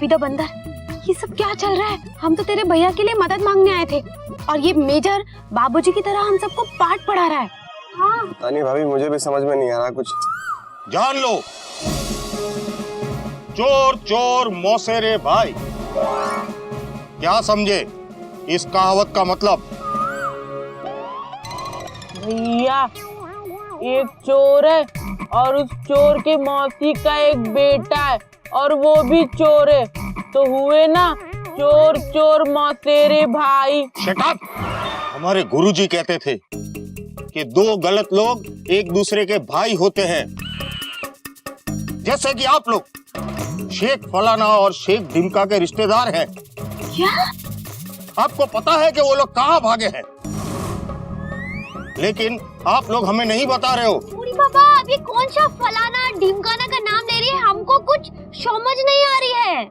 बेविदा बंदर, ये सब क्या चल रहा है? हम तो तेरे भैया के लिए मदद मांगने आए थे और ये मेजर बाबूजी की तरह हम सबको पाठ पढ़ा रहा है। हाँ पता नहीं भाभी, मुझे भी समझ में नहीं आ रहा कुछ। जान लो, चोर चोर मौसेरे भाई। क्या समझे इस कहावत का मतलब? भैया, एक चोर है और उस चोर के मौसी का एक बेटा है और वो भी चोर है, तो हुए ना चोर चोर मौसेरे भाई। Shut up! हमारे गुरुजी कहते थे कि दो गलत लोग एक दूसरे के भाई होते हैं। जैसे कि आप लोग शेख फलाना और शेख ढिमका के रिश्तेदार हैं। क्या? आपको पता है कि वो लोग कहाँ भागे हैं, लेकिन आप लोग हमें नहीं बता रहे हो। बाबा, अभी कौन सा फलाना ढिमकाना का नाम ले रही है? हमको कुछ समझ नहीं आ रही है।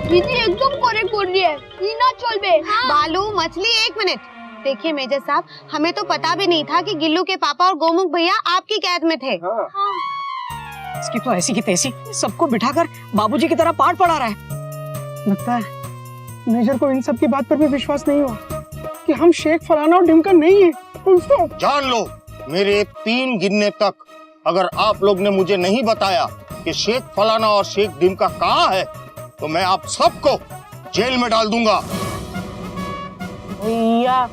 दीदी एकदम करेक्ट बोल रही है। ना चल बे। हाँ। बालू मछली, एक मिनट। देखिए मेजर साहब, हमें तो पता भी नहीं था कि गिल्लू के पापा और गोमुख भैया आपकी कैद में थे। हाँ। हाँ। इसकी तो ऐसी की तैसी सबको बिठाकर बाबूजी की तरह पाठ पढ़ा रहा है। लगता है मेजर को इन सब की बात पर भी विश्वास नहीं हुआ कि हम शेख फलाना और ढिमका नहीं है। जान लो, मेरे 3 गिनने तक अगर आप लोग ने मुझे नहीं बताया कि शेख फलाना और शेख ढिमका कहाँ है, तो मैं आप सबको जेल में डाल दूंगा। भैया,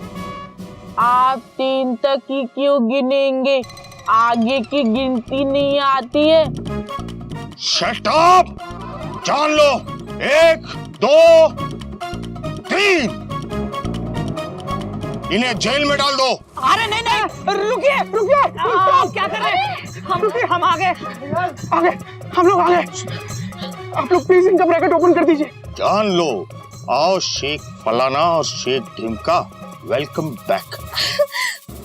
आप 3 तक ही क्यों गिनेंगे? आगे की गिनती नहीं आती है। Shut up! जान लो, 1 2 3 इन्हें जेल में डाल दो। अरे नहीं नहीं, रुकिए रुकिए, क्या कर रहे हैं? हम आ गए, हम लोग आ गए। आप लोग प्लीज इनका ब्रैकेट ओपन कर दीजिए। जान लो, आओ शेख फलाना और शेख ढिमका, वेलकम बैक।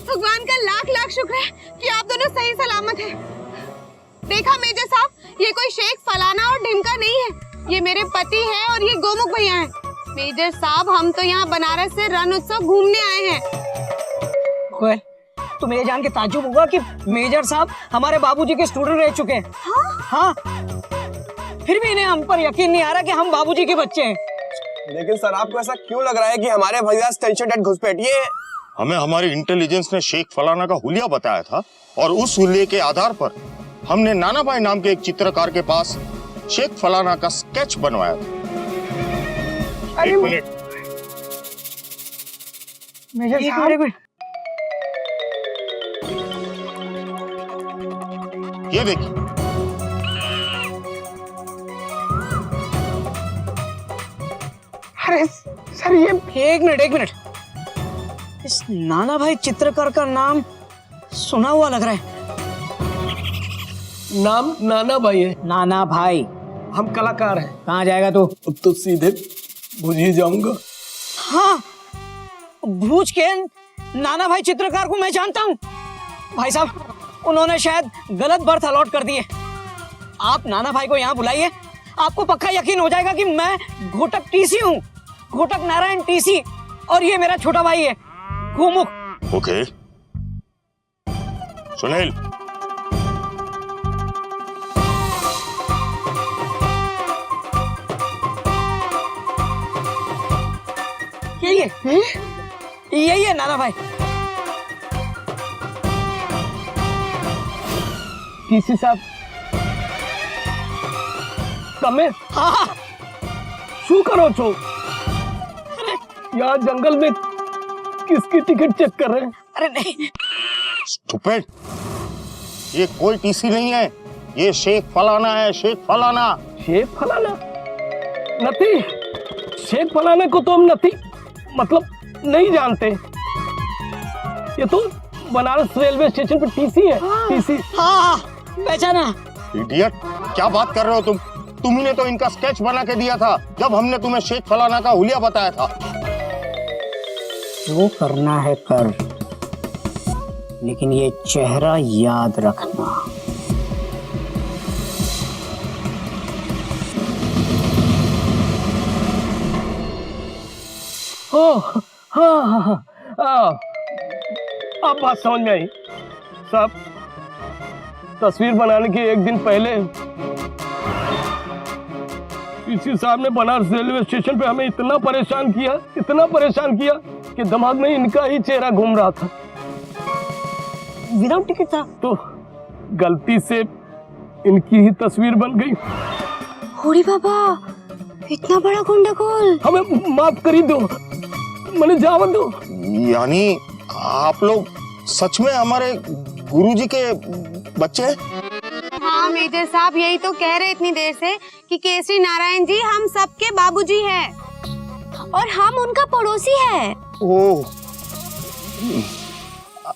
भगवान का लाख लाख शुक्र है कि आप दोनों सही सलामत हैं। देखा मेजर साहब, ये कोई शेख फलाना और ढिमका नहीं है, ये मेरे पति हैं और ये गोमुख भैया हैं। मेजर साहब, हम तो यहाँ बनारस से रण उत्सव घूमने आए हैं। कोयल, तुम्हें ये जान के ताज्जुब होगा कि मेजर साहब हमारे बाबूजी के स्टूडेंट रह चुके हैं। हाँ, फिर भी इन्हें हम पर यकीन नहीं आ रहा कि हम बाबूजी के बच्चे हैं। लेकिन सर, आपको ऐसा क्यों लग रहा है कि हमारे भैया टेंशन डेट घुसपैठ? ये हमें हमारी इंटेलिजेंस ने शेख फलाना का हुलिया बताया था और उस हुलिये के आधार पर हमने नाना भाई नाम के एक चित्रकार के पास शेख फलाना का स्केच बनवाया था। एक मिनट। मेजर साहब, ये देखिए, अरे सर, ये एक मिनट, इस नाना भाई चित्रकार का नाम सुना हुआ लग रहा है। नाम नाना भाई है। नाना भाई? हम कलाकार हैं। कहाँ जाएगा तू? तो सीधे भुज ही जाऊंगा। हाँ, भूज के नाना भाई चित्रकार को मैं जानता हूँ। भाई साहब, उन्होंने शायद गलत बर्थ अलॉट कर दिए। आप नाना भाई को यहाँ बुलाइए, आपको पक्का यकीन हो जाएगा कि मैं घोटक टीसी हूँ, घोटक नारायण टीसी, और ये मेरा छोटा भाई है गोमुख। ओके सुनील, यही है नाना भाई। टीसी साहब, તમે हाँ, શું કરો છો? यहाँ जंगल में किसकी टिकट चेक कर रहे हैं? अरे नहीं, स्टूपिड, ये कोई टीसी नहीं है, ये शेख फलाना है, शेख फलाना। शेख फलाना? नथी, शेख फलाना को तो हम नथी मतलब नहीं जानते। ये तो बनारस रेलवे स्टेशन पर टीसी है। टीसी। हाँ, पहचाना। इडियट, क्या बात कर रहे हो तुम? तुम्ही ने तो इनका स्केच बना के दिया था जब हमने तुम्हें शेख फलाना का हुलिया बताया था। जो करना है कर, लेकिन ये चेहरा याद रखना। ओह, हाँ, अब बात समझ में आई। साहब, तस्वीर बनाने के एक दिन पहले टीसी साहब ने बनारस रेलवे स्टेशन पे हमें इतना परेशान किया कि दिमाग में इनका ही चेहरा घूम रहा था। विदाउट टिकट था। तो गलती से इनकी ही तस्वीर बन गई। होरी बाबा, इतना बड़ा गुंडागोल। हमें माफ करी दो, मैंने जावन दो। यानी आप लोग सच में हमारे गुरुजी के बच्चे हैं? हाँ मेजर साहब, यही तो कह रहे इतनी देर से कि केसरी नारायण जी हम सबके बाबूजी हैं और हम उनका पड़ोसी हैं। ओह,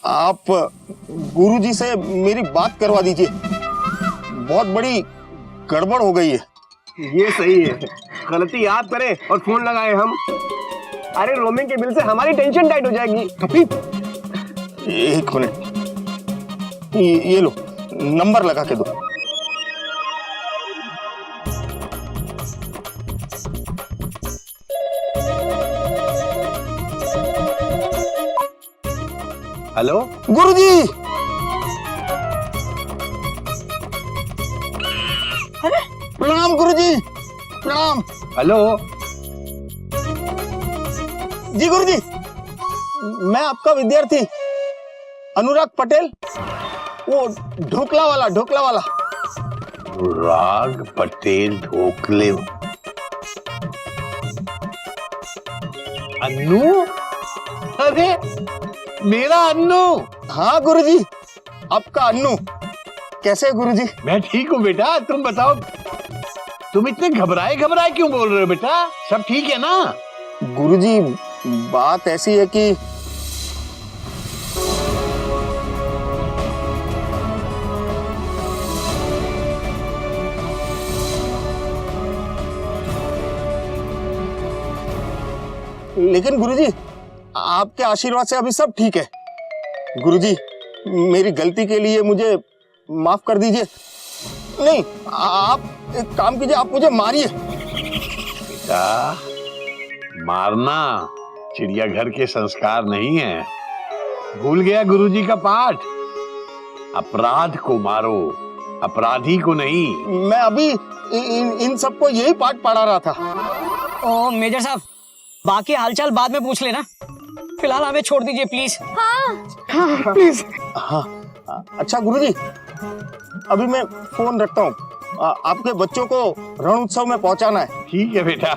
आप गुरुजी से मेरी बात करवा दीजिए, बहुत बड़ी गड़बड़ हो गई है। ये सही है, गलती आप करें और फोन लगाए हम। अरे रोमिंग के बिल से हमारी टेंशन टाइट हो जाएगी। एक मिनट, ये लो, नंबर लगा के दो। हेलो गुरुजी। प्रणाम गुरुजी, प्रणाम। हेलो जी गुरुजी, मैं आपका विद्यार्थी अनुराग पटेल, वो ढोकला वाला। अनुराग पटेल ढोकले। अन्नू? अरे मेरा अन्नू। हाँ गुरुजी, आपका अन्नू। कैसे गुरुजी? मैं ठीक हूँ बेटा, तुम बताओ, तुम इतने घबराए क्यों बोल रहे हो बेटा? सब ठीक है ना? गुरुजी, बात ऐसी है कि लेकिन गुरुजी, आपके आशीर्वाद से अभी सब ठीक है। गुरुजी, मेरी गलती के लिए मुझे माफ कर दीजिए। नहीं, आप एक काम कीजिए, आप मुझे मारिए। बेटा, मारना चिड़ियाघर के संस्कार नहीं है। भूल गया गुरुजी का पाठ, अपराध को मारो, अपराधी को नहीं। मैं अभी इन सबको यही पाठ पढ़ा रहा था। ओ मेजर साहब, बाकी हालचाल बाद में पूछ लेना, फिलहाल हमें छोड़ दीजिए प्लीज। हाँ प्लीज। हाँ, अच्छा गुरुजी, अभी मैं फोन रखता हूँ, आपके बच्चों को रण उत्सव में पहुंचाना है। ठीक है बेटा,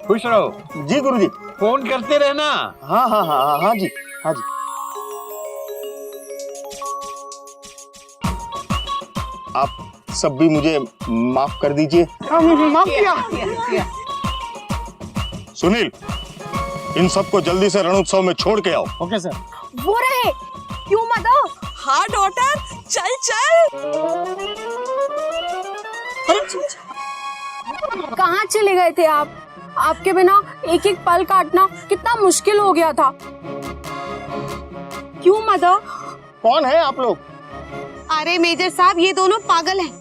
खुश रहो। जी गुरुजी। फोन करते रहना। हाँ हाँ हाँ हाँ जी, हाँ जी। आप सब भी मुझे माफ कर दीजिए। माफ किया। सुनील, इन सबको जल्दी से रणोत्सव में छोड़ के आओ। Okay sir. वो रहे। क्यों मदर? हाँ डॉटर, चल कहाँ चले गए थे आप? आपके बिना एक एक पल काटना कितना मुश्किल हो गया था। क्यों मदर? कौन है आप लोग? अरे मेजर साहब, ये दोनों पागल हैं।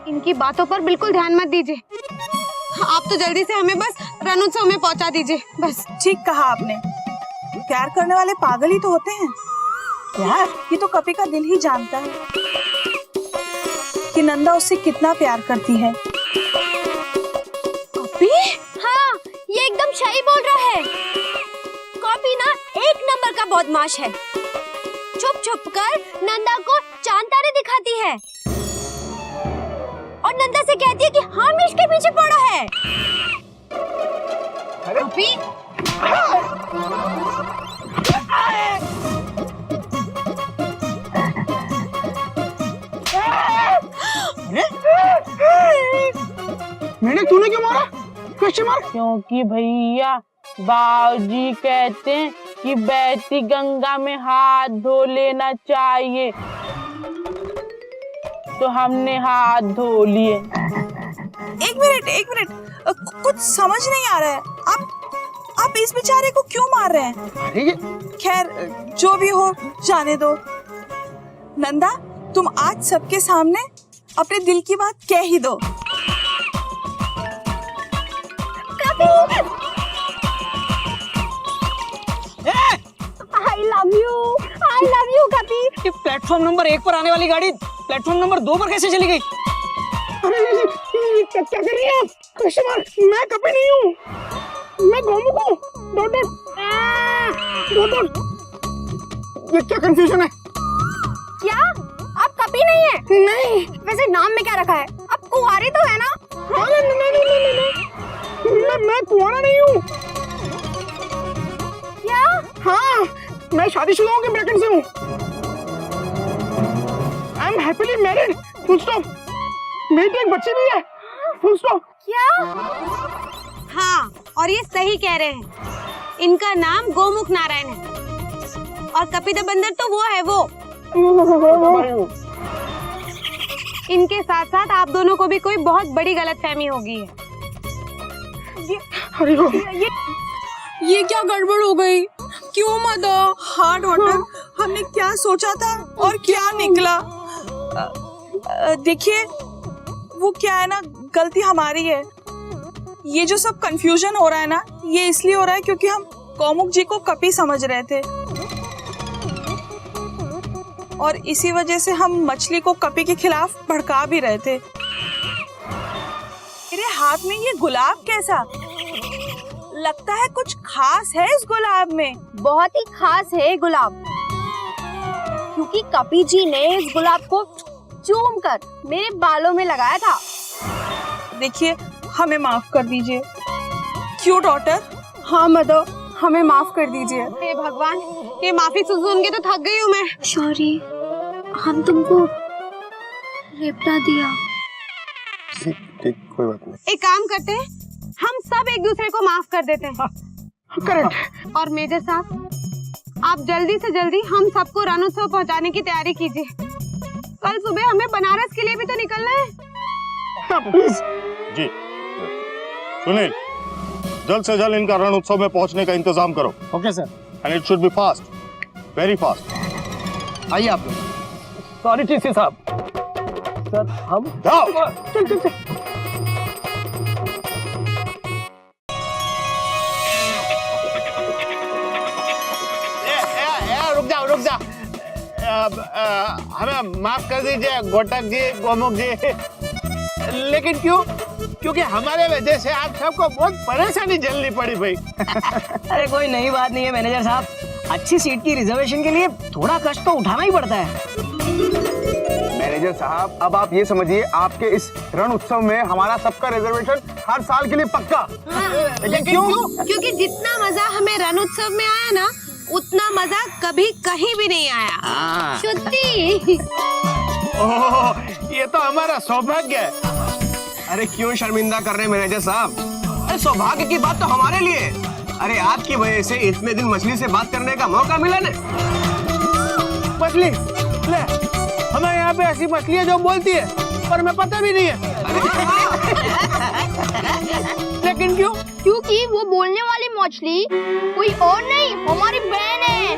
इनकी बातों पर बिल्कुल ध्यान मत दीजिए। आप तो जल्दी से हमें बस रणोत्सव में पहुंचा दीजिए, बस। ठीक कहा आपने, प्यार करने वाले पागल ही तो होते हैं। यार, ये तो कपी का दिल ही जानता है कि नंदा उससे कितना प्यार करती है। कपी? हाँ, ये एकदम सही बोल रहा है। कॉपी ना एक नंबर का बदमाश है। छुप छुप कर नंदा को चांद तारे दिखाती है और नंदा से कहती है कि हम इसके पीछे पड़ा है। कपी? मैंने तूने क्यों मारा? कैसे मारा? क्योंकि भैया बाबूजी कहते हैं कि बहती गंगा में हाथ धो लेना चाहिए, तो हमने हाथ धो लिए। एक मिनट, कुछ समझ नहीं आ रहा है। आप इस बेचारे को क्यों मार रहे हैं? खैर, जो भी हो जाने दो। नंदा, तुम आज सबके सामने अपने दिल की बात कह ही दो। I love you कपी। ये प्लेटफॉर्म नंबर 1 पर आने वाली गाड़ी प्लेटफॉर्म नंबर 2 पर कैसे चली गई? क्या कर रही हैं आप? क्वेश्चन मार्क, मैं कभी नहीं हूँ, मैं गोमुख हूँ। Dot dot dot dot. ये क्या कंफ्यूजन है? क्या आप कभी नहीं है? नहीं। वैसे नाम में क्या रखा है? आप कुंवारे तो है ना? अरे नहीं, मैं कुंवारा नहीं हूँ। क्या? हाँ, मैं शादीशुदा के ब्रैकेट से हूँ। I am happily married, full stop. मेरी तो एक बच्ची भी है, फुल स्टॉप। क्या? हाँ, और ये सही कह रहे हैं। इनका नाम गोमुख नारायण है और कपिल बंदर तो वो है वो। इनके साथ साथ आप दोनों को भी कोई बहुत बड़ी गलतफहमी होगी है। ये क्या गड़बड़ हो गई? क्यों मदर? हाँ डॉक्टर, हमने क्या सोचा था और क्या निकला। देखिए, वो क्या है ना, गलती हमारी है। ये जो सब कंफ्यूजन हो रहा है ना, ये इसलिए हो रहा है क्योंकि हम गोमुख जी को कपी समझ रहे थे और इसी वजह से हम मछली को कपी के खिलाफ भड़का भी रहे थे। मेरे हाथ में ये गुलाब कैसा? लगता है कुछ खास है इस गुलाब में। बहुत ही खास है गुलाब, क्योंकि कपी जी ने इस गुलाब को चूम कर मेरे बालों में लगाया था। देखिए, हमें माफ कर दीजिए। क्यों डॉटर? हाँ मदर, हमें माफ कर दीजिए। हे भगवान, ये माफी सुन के तो थक गई हूँ मैं। सॉरी, हम तुमको रेपटा दिया। ठीक, कोई बात नहीं। एक काम करते हैं, हम सब एक दूसरे को माफ कर देते हैं। करेक्ट। और मेजर साहब, आप जल्दी से जल्दी हम सबको रणोत्सव पहुंचाने की तैयारी कीजिए। कल सुबह हमें बनारस के लिए भी तो निकलना है। प्लीज। जी सुनील, जल्द से जल्द इनका रण उत्सव में पहुंचने का इंतजाम करो। Okay sir. And it should be fast, very fast. आइए आप लोग। सॉरी टीसी साहब। सर हम जाओ। चल। रुक जा। हमें माफ कर दीजिए घोटक जी, गोमुख जी। लेकिन क्यों? क्योंकि हमारे वजह से आप सबको बहुत परेशानी झेलनी पड़ी भाई। अरे कोई नई बात नहीं है मैनेजर साहब, अच्छी सीट की रिजर्वेशन के लिए थोड़ा कष्ट तो उठाना ही पड़ता है। मैनेजर साहब, अब आप ये समझिए, आपके इस रण उत्सव में हमारा सबका रिजर्वेशन हर साल के लिए पक्का। लेकिन क्यों? क्योंकि जितना मजा हमें रण उत्सव में आया ना, उतना मजा कभी कहीं भी नहीं आया। शुद्धि। ओह, ये तो हमारा सौभाग्य है। अरे क्यों शर्मिंदा कर रहे हैं मैनेजर साहब? अरे सौभाग्य की बात तो हमारे लिए। अरे आपकी वजह से इतने दिन मछली से बात करने का मौका मिला ना। मछली ले, हमें यहाँ पे ऐसी मछलियाँ जो बोलती है पर हमें पता भी नहीं है। लेकिन क्यों? क्योंकि वो बोलने वाली मछली कोई और नहीं, हमारी बहन है।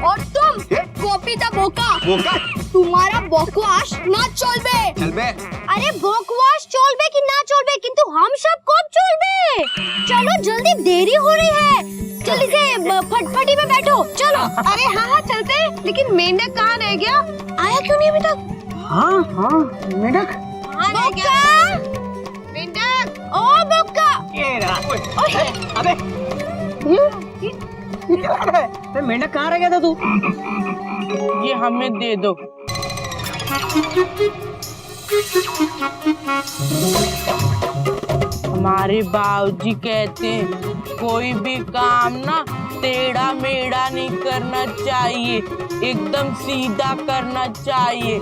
और तुम गोपिता बोका, तुम्हारा बकवास ना चलबे। अरे बकवास चलबे कि ना चलबे, किंतु हम सब कब चलबे? चलो जल्दी, देरी हो रही है। जल्दी से फटफटी में बैठो, चलो। अरे हाँ चलते हैं, लेकिन मेंढक कहाँ रह गया? आया क्यों नहीं अभी तक? हाँ मेढक। बोका, मेंढक, ओ बोका। ये रहा। अबे ये क्या लग रहा है? अरे मेंढक कहाँ रह गया था तू? ये हमें दे दो। हमारे बाबूजी कहते हैं कोई भी काम ना टेढ़ा मेढ़ा नहीं करना चाहिए, एकदम सीधा करना चाहिए।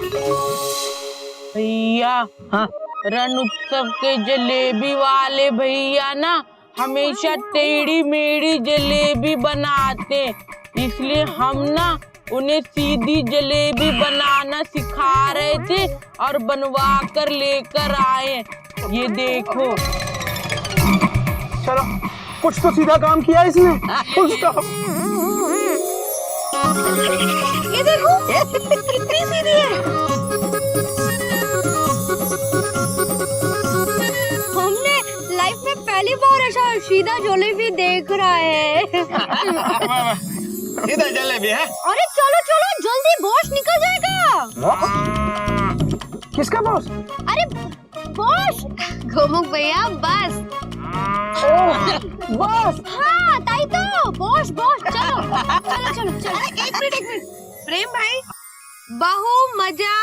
भैया, हाँ? रण उत्सव के जलेबी वाले भैया ना हमेशा टेढ़ी मेढ़ी जलेबी बनाते, इसलिए हम ना उन्हें सीधी जलेबी बनाना सिखा रहे थे और बनवा कर लेकर आए। ये देखो। चलो, कुछ तो सीधा काम किया इसने। Full stop. ये देखो कितनी सीधी है। हमने लाइफ में पहली बार ऐसा सीधा जलेबी देख रहा है। इधर जलेबी है। अरे चलो चलो जल्दी, बॉस निकल जाएगा। किसका बॉस? अरे बॉस। गोमुख भैया बस। बस हाँ ताई तो बॉस बॉस चलो चलो चलो चलो। एक मिनट प्रेम भाई, बहु मजा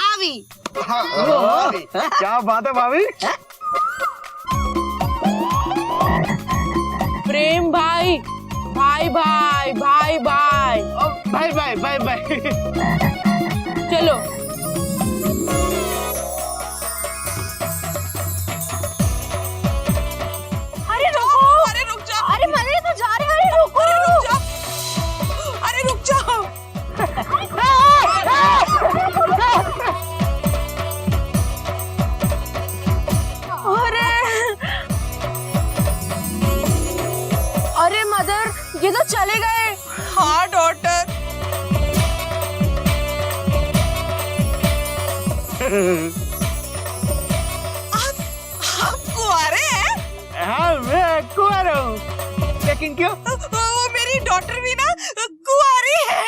आवी। क्या बात है भाभी। प्रेम भाई, भाई भाई भाई भाई, बाय बाय बाय बाय। चलो। अरे रुको, अरे रुक जाओ, अरे मरे तो जा रहे हैं, अरे रुको। अरे रुक जाओ, अरे रुक जाओ। अरे मदर, ये तो चले गए। हाँ डॉटर। आप कुंवारे हैं? हाँ मैं कुंवारा हूँ, लेकिन क्यों? वो मेरी डॉटर भी ना कुंवारी है।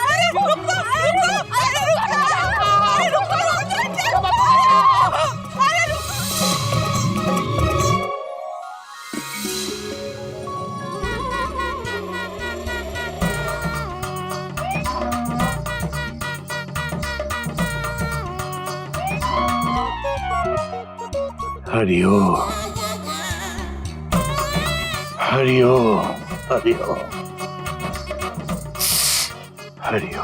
अरे रुको, अरे रुको, अरे रुको, अरे रुको, अरे रुको। हरिओ हरिओ हरिओ हरिओ।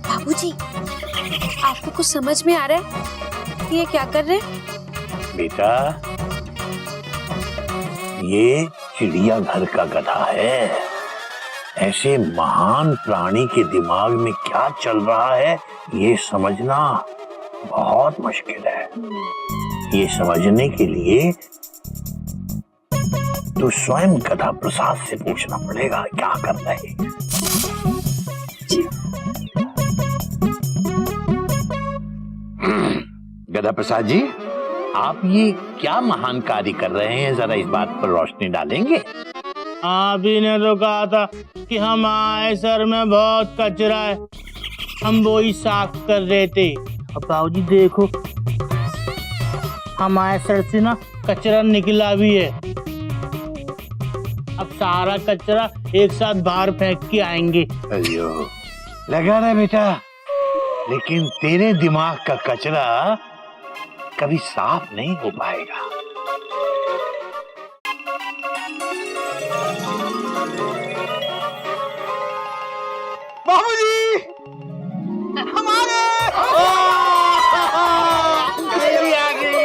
बाबूजी, आपको कुछ समझ में आ रहा है कि ये क्या कर रहे हैं? बेटा, ये चिड़ियाघर का गधा है। ऐसे महान प्राणी के दिमाग में क्या चल रहा है ये समझना बहुत मुश्किल है। ये समझने के लिए तो स्वयं गधा प्रसाद से पूछना पड़ेगा क्या कर रहे हैं। गधा प्रसाद जी, आप ये क्या महान कार्य कर रहे हैं, जरा इस बात पर रोशनी डालेंगे? आप ही ने तो कहा था कि हमारे सर में बहुत कचरा है, हम वो ही साफ कर रहे थे। अब बाबूजी देखो, हमारे सर से ना कचरा निकला भी है। अब सारा कचरा एक साथ बाहर फेंक के आएंगे। अयो, लगा ना बेटा, लेकिन तेरे दिमाग का कचरा कभी साफ नहीं हो पाएगा। बाबूजी हमारे आ गई।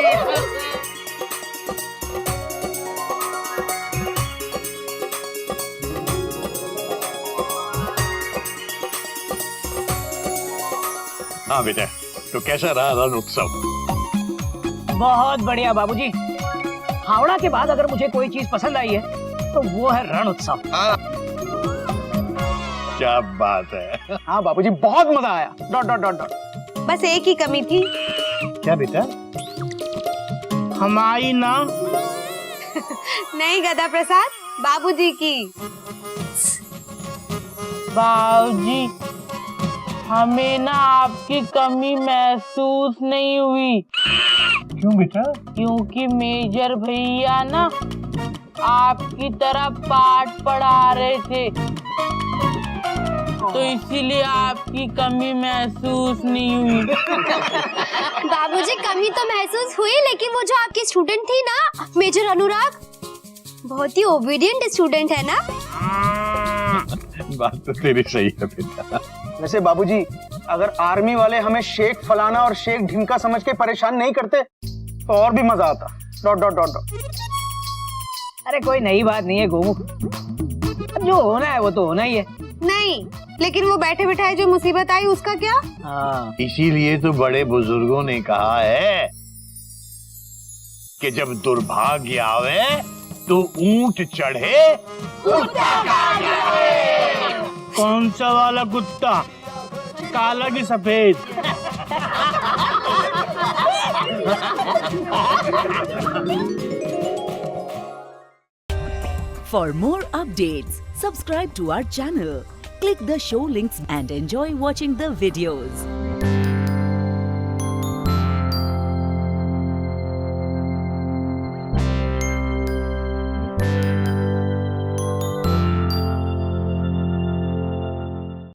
हाँ बेटा, तो कैसा रहा रण उत्सव? बहुत बढ़िया बाबूजी। हावड़ा के बाद अगर मुझे कोई चीज पसंद आई है तो वो है रण उत्सव। क्या बात है। हाँ बाबूजी, बहुत मजा आया। Dot dot dot dot. बस एक ही कमी थी। क्या बेटा? हमारी ना नहीं गधा प्रसाद, बाबूजी की। बाबूजी, हमें ना आपकी कमी महसूस नहीं हुई। क्यों बेटा? क्योंकि मेजर भैया ना आपकी तरह पाठ पढ़ा रहे थे, तो इसीलिए आपकी कमी महसूस नहीं हुई। बाबूजी, कमी तो महसूस हुई, लेकिन वो जो आपकी स्टूडेंट थी ना, मेजर अनुराग, बहुत ही ओबीडियंट स्टूडेंट है ना। बात तो तेरी सही है बेटा। वैसे बाबूजी, अगर आर्मी वाले हमें शेख फलाना और शेख ढिमका समझ के परेशान नहीं करते तो और भी मजा आता। Dot dot dot dot. अरे कोई नई बात नहीं है गोमुख, जो होना है वो तो होना ही है। नहीं, लेकिन वो बैठे बिठाए जो मुसीबत आई उसका क्या? हाँ, इसीलिए तो बड़े बुजुर्गों ने कहा है कि जब दुर्भाग्य आवे तो ऊंट चढ़े कौन सा वाला कुत्ता, काला की सफेद? For more updates, subscribe to our channel, click the show links and enjoy watching the videos.